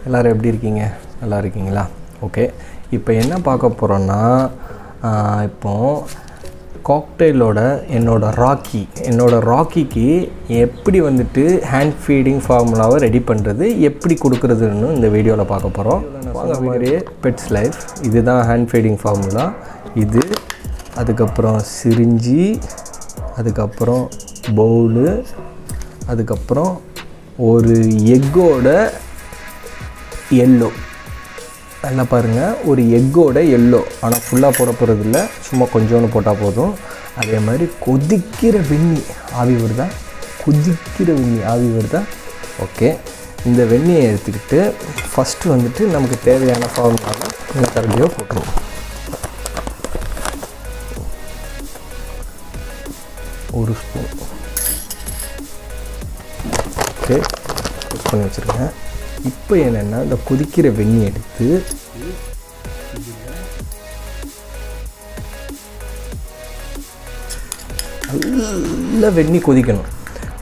எல்லோரும் எப்படி இருக்கீங்க? நல்லா இருக்கீங்களா? ஓகே, இப்போ என்ன பார்க்க போகிறோன்னா, இப்போது காக்டெயிலோட என்னோடய ராக்கிக்கு எப்படி வந்துட்டு ஹேண்ட் ஃபீடிங் ஃபார்முலாவை ரெடி பண்ணுறது, எப்படி கொடுக்குறதுன்னு இந்த வீடியோவில் பார்க்க போகிறோம். அந்த மாதிரியே பெட்ஸ் லைஃப், இதுதான் ஹேண்ட் ஃபீடிங் ஃபார்முலா. இது அதுக்கப்புறம் சிரிஞ்சி, அதுக்கப்புறம் பவுலு, அதுக்கப்புறம் ஒரு எக்கோட எல்லோ. நல்லா பாருங்கள், ஒரு எக்கோட எல்லோ, ஆனால் ஃபுல்லாக போட போகிறது இல்லை, சும்மா கொஞ்சோன்னு போட்டால் போதும். அதே மாதிரி கொதிக்கிற வெந்நி ஆவி வருதா, ஆவி வருதா. ஓகே, இந்த வெந்நியை எடுத்துக்கிட்டு ஃபஸ்ட்டு வந்துட்டு நமக்கு தேவையான ஃபார்முலாவை இந்த கரண்டியோ போட்டுருவோம். ஒரு ஸ்பூன். ஓகே, மிக்ஸ் பண்ணி வச்சுருக்கேன். இப்போ என்னென்னா, இந்த கொதிக்கிற வெந்நி எடுத்து நல்ல வெந்நி கொதிக்கணும்.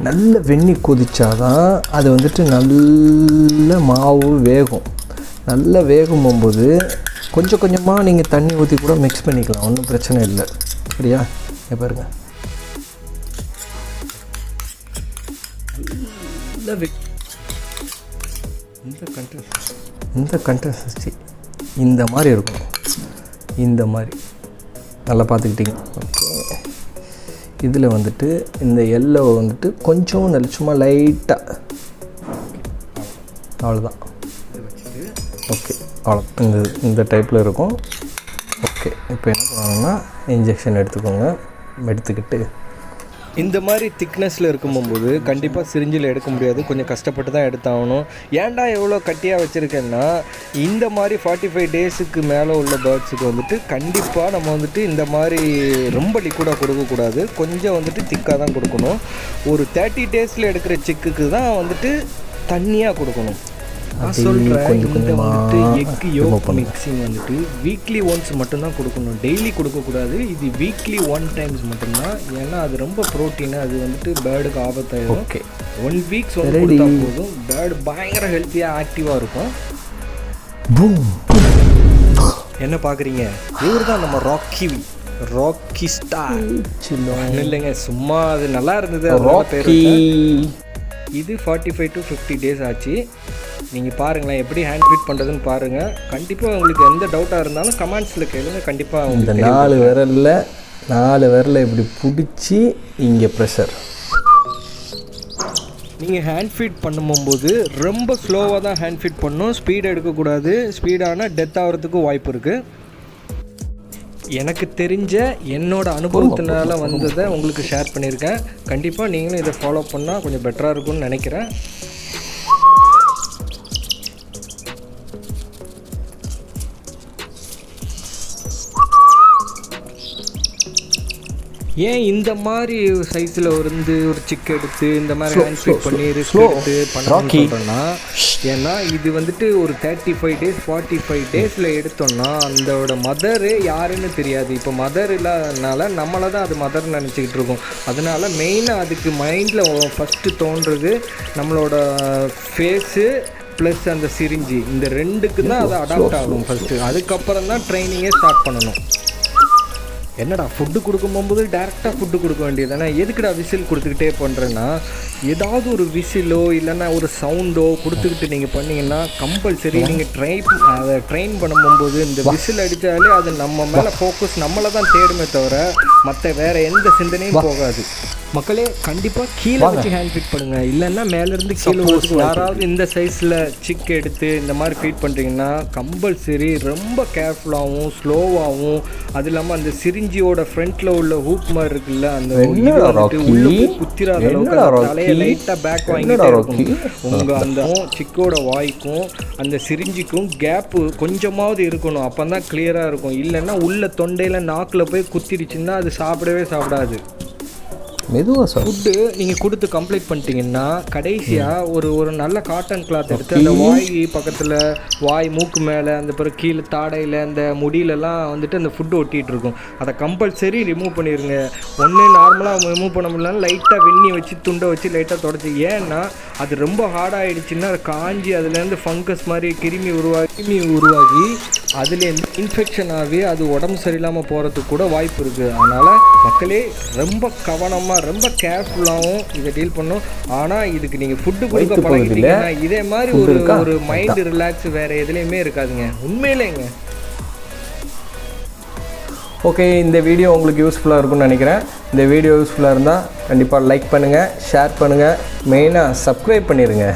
நல்ல வெந்நி கொதித்தாதான் அது வந்துட்டு நல்ல மாவு வேகும். நல்லா வேகும் போகும்போது கொஞ்சம் கொஞ்சமாக நீங்கள் தண்ணி ஊற்றி கூட மிக்ஸ் பண்ணிக்கலாம், ஒன்றும் பிரச்சனை இல்லை. சரியா? பாருங்க, இந்த கன்சிஸ்டன்சி இந்த மாதிரி இருக்கும். இந்த மாதிரி நல்லா பார்த்துக்கிட்டிங்க. ஓகே, இதில் வந்துட்டு இந்த எல்லோ வந்துட்டு கொஞ்சம் சும்மா லைட்டாக, அவ்வளோதான். ஓகே, அவ்வளோ இந்த டைப்பில் இருக்கும். ஓகே, இப்போ என்ன பண்ணுவாங்கன்னா, இன்ஜெக்ஷன் எடுத்துக்கிட்டு இந்த மாதிரி திக்னஸில் இருக்கும்போது கண்டிப்பாக சிரிஞ்சில் எடுக்க முடியாது, கொஞ்சம் கஷ்டப்பட்டு தான் எடுத்தாகணும். ஏன்டா எவ்வளோ கட்டியாக வச்சுருக்கேன்னா, இந்த மாதிரி 45 டேஸுக்கு மேலே உள்ள பேர்ட்ஸுக்கு வந்துட்டு கண்டிப்பாக நம்ம வந்துட்டு இந்த மாதிரி ரொம்ப லிக்விடாக கொடுக்கக்கூடாது, கொஞ்சம் வந்துட்டு திக்காக தான் கொடுக்கணும். ஒரு 30 டேஸில் எடுக்கிற சிக்குக்கு தான் வந்துட்டு தண்ணியாக கொடுக்கணும். நான் சொல்கிறேன், இந்த வந்துட்டு எக் யோக் மிக்சிங் வந்துட்டு வீக்லி ஒன்ஸ் மட்டும்தான் கொடுக்கணும், டெய்லி கொடுக்கக்கூடாது. இது வீக்லி 1 டைம்ஸ் மட்டும்தான். ஏன்னா அது ரொம்ப ப்ரோட்டீனாக, அது வந்துட்டு பேர்டுக்கு ஆபத்தாயிடும். ஓகே, 1 வீக்ஸ் வந்து கொடுத்தா போதும், பேர்டு பயங்கர ஹெல்த்தியாக ஆக்டிவாக இருக்கும். என்ன பார்க்குறீங்க? இவர் தான் நம்ம ராக்கி ஸ்டார். இல்லைங்க, சும்மா அது நல்லா இருந்தது, ராக்கி. இது 45 to 50 டேஸ் ஆச்சு. நீங்கள் பாருங்களேன், எப்படி ஹேண்ட் ஃபீட் பண்ணுறதுன்னு பாருங்கள். கண்டிப்பாக உங்களுக்கு எந்த டவுட்டாக இருந்தாலும் கமெண்ட்ஸில் கேளுங்க. கண்டிப்பாக இந்த 4 விரலில் இப்படி பிடிச்சி இங்கே ப்ரெஷர். நீங்கள் ஹேண்ட் ஃபீட் பண்ணும்போது ரொம்ப ஸ்லோவாக தான் ஹேண்ட் ஃபீட் பண்ணணும், ஸ்பீடு எடுக்கக்கூடாது. ஸ்பீடானால் டெத் ஆகிறதுக்கு வாய்ப்பு இருக்குது. எனக்கு தெரிஞ்ச என்னோட அனுபவத்தினால வந்ததை உங்களுக்கு ஷேர் பண்ணியிருக்கேன். கண்டிப்பாக நீங்களும் இதை ஃபாலோ பண்ணால் கொஞ்சம் பெட்டராக இருக்கும்னு நினைக்கிறேன். ஏன் இந்த மாதிரி சைஸில் ஒரு சிக் எடுத்து இந்த மாதிரி ஹேண்ட் ஃபீட் பண்ணி ரிஸ்க் எடுத்து பண்ணணும்னு சொல்கிறேன்னா, ஏன்னா இது வந்துட்டு ஒரு 35 டேஸ் 45 டேஸில் எடுத்தோன்னா அதோட மதரு யாருன்னு தெரியாது. இப்போ மதர் இல்லாதனால நம்மளை தான் அது மதர் நினச்சிக்கிட்டு இருக்கோம். அதனால் மெயினாக அதுக்கு மைண்டில் ஃபஸ்ட்டு தோன்றுறது நம்மளோட ஃபேஸு ப்ளஸ் அந்த சிரிஞ்சி, இந்த ரெண்டுக்கு தான் அதை அடாப்ட் ஆகும் ஃபஸ்ட்டு. அதுக்கப்புறம் தான் ட்ரைனிங்கே ஸ்டார்ட் பண்ணணும். என்னடா ஃபுட்டு கொடுக்கும்போது டேரெக்டாக ஃபுட்டு கொடுக்க வேண்டியது தானே, எதுக்குடா விசில் கொடுத்துக்கிட்டே பண்ணுறேன்னா, ஏதாவது ஒரு விசிலோ இல்லைன்னா ஒரு சவுண்டோ கொடுத்துக்கிட்டு நீங்கள் பண்ணிங்கன்னா கம்பல்சரி நீங்கள் ட்ரெயின் பண்ணும்போது இந்த விசில் அடித்தாலே அது நம்ம மேலே ஃபோக்கஸ் நம்மளை தான் தேடுமே தவிர மற்ற வேறு எந்த சிந்தனையும் போகாது. மக்களே, கண்டிப்பாக கீழே வச்சு ஹேண்ட் ஃபீட் பண்ணுங்கள், இல்லைன்னா மேலேருந்து கீழே வச்சு. யாராவது இந்த சைஸில் சிக் எடுத்து இந்த மாதிரி ஃபீட் பண்ணுறீங்கன்னா கம்பல்சரி ரொம்ப கேர்ஃபுல்லாகவும் ஸ்லோவாகவும், அது இல்லாமல் அந்த சிரிஞ்சியோட ஃப்ரண்ட்டில் உள்ள ஹூப் மாதிரி இருக்குல்ல, அந்த உள்ளே போய் குத்திராத அளவுக்கு தலையை லைட்டாக பேக் வாங்கிட்டே இருக்கும். உங்கள் அந்த சிக்கோட வாய்க்கும் அந்த சிரிஞ்சிக்கும் கேப்பு கொஞ்சமாவது இருக்கணும், அப்போ தான் கிளியராக இருக்கும். இல்லைன்னா உள்ள தொண்டையில் நாக்கில் போய் குத்திடுச்சுன்னா அது சாப்பிடவே சாப்பிடாது. மெதுவாக சார். ஃபுட்டு நீங்கள் கொடுத்து கம்ப்ளீட் பண்ணிட்டீங்கன்னா கடைசியாக ஒரு நல்ல காட்டன் கிளாத் எடுத்து அந்த வாய் பக்கத்தில் வாய் மூக்கு மேலே அந்த பிறகு கீழே தாடையில் அந்த முடியிலலாம் வந்துட்டு அந்த ஃபுட்டு ஒட்டிகிட்டு இருக்கும். அதை கம்பல்சரி ரிமூவ் பண்ணிடுங்க. ஒன்று நார்மலாக ரிமூவ் பண்ண முடியலன்னா லைட்டாக வெந்நி வச்சு துண்டை வச்சு லைட்டாக தொடச்சி. ஏன்னா அது ரொம்ப ஹார்டாகிடுச்சுன்னா அது காஞ்சி அதுலேருந்து ஃபங்கஸ் மாதிரி கிருமி உருவாகி அதுலேருந்து இன்ஃபெக்ஷன் ஆகி அது உடம்பு சரியில்லாமல் போகிறதுக்கு கூட வாய்ப்பு இருக்குது. அதனால் மக்களே ரொம்ப கவனமாக ரொம்ப கேர்ஃபுல்லாகவும் இதை டீல் பண்ணும். ஆனால் இதுக்கு நீங்கள் ஃபுட்டு கொடுக்க பழகிட்டீங்கன்னா இதே மாதிரி ஒரு மைண்டு ரிலாக்ஸ் வேறு எதுலேயுமே இருக்காதுங்க. உண்மையிலேங்க. ஓகே, இந்த வீடியோ உங்களுக்கு யூஸ்ஃபுல்லாக இருக்கும்னு நினைக்கிறேன். இந்த வீடியோ யூஸ்ஃபுல்லாக இருந்தால் கண்டிப்பாக லைக் பண்ணுங்கள், ஷேர் பண்ணுங்கள், மெயினாக சப்ஸ்கிரைப் பண்ணிடுங்க.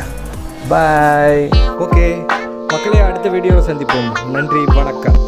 பாய். ஓகே மக்களே, அடுத்த வீடியோவில் சந்திப்போம். நன்றி, வணக்கம்.